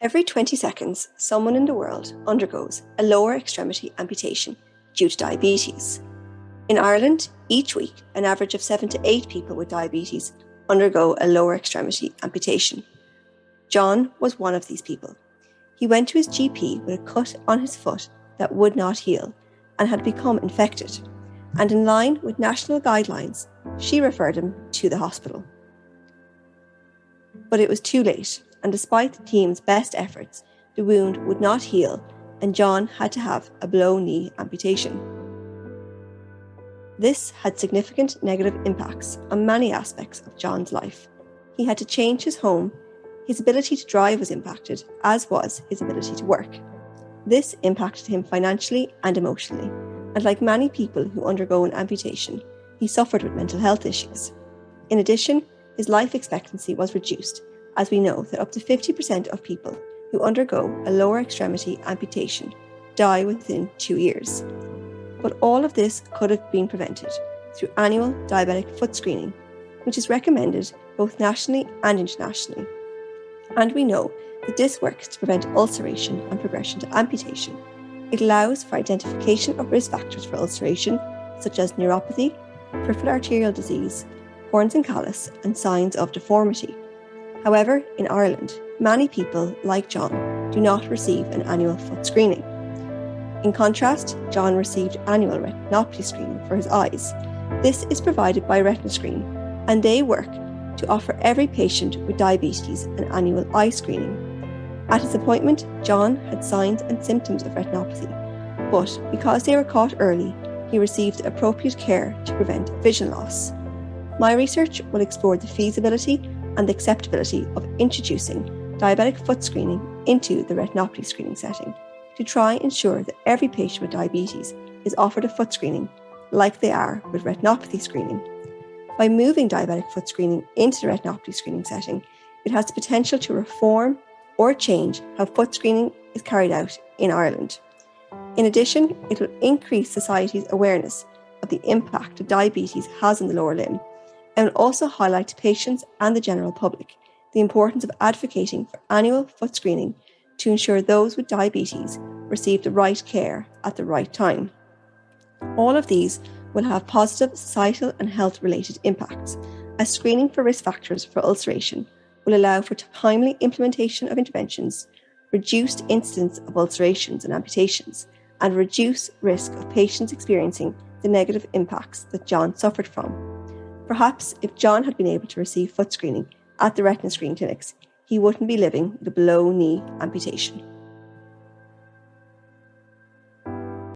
Every 20 seconds, someone in the world undergoes a lower extremity amputation due to diabetes. In Ireland, each week, an average of 7 to 8 people with diabetes undergo a lower extremity amputation. John was one of these people. He went to his GP with a cut on his foot that would not heal and had become infected, and in line with national guidelines, she referred him to the hospital. But it was too late, and despite the team's best efforts, the wound would not heal and John had to have a below knee amputation. This had significant negative impacts on many aspects of John's life. He had to change his home, his ability to drive was impacted, as was his ability to work. This impacted him financially and emotionally, and like many people who undergo an amputation, he suffered with mental health issues. In addition, his life expectancy was reduced, as we know that up to 50% of people who undergo a lower extremity amputation die within 2 years. But all of this could have been prevented through annual diabetic foot screening, which is recommended both nationally and internationally. And we know that this works to prevent ulceration and progression to amputation. It allows for identification of risk factors for ulceration, such as neuropathy, peripheral arterial disease, corns and callus, and signs of deformity. However, in Ireland, many people, like John, do not receive an annual foot screening. In contrast, John received annual retinopathy screening for his eyes. This is provided by Retinal Screen, and they work to offer every patient with diabetes an annual eye screening. At his appointment, John had signs and symptoms of retinopathy, but because they were caught early, he received appropriate care to prevent vision loss. My research will explore the feasibility and the acceptability of introducing diabetic foot screening into the retinopathy screening setting to try and ensure that every patient with diabetes is offered a foot screening like they are with retinopathy screening. By moving diabetic foot screening into the retinopathy screening setting, it has the potential to reform or change how foot screening is carried out in Ireland. In addition, it will increase society's awareness of the impact that diabetes has on the lower limb, and will also highlight to patients and the general public the importance of advocating for annual foot screening to ensure those with diabetes receive the right care at the right time. All of these will have positive societal and health-related impacts, as screening for risk factors for ulceration will allow for timely implementation of interventions, reduced incidence of ulcerations and amputations, and reduce risk of patients experiencing the negative impacts that John suffered from. Perhaps if John had been able to receive foot screening at the retina screening clinics, he wouldn't be living with a below-knee amputation.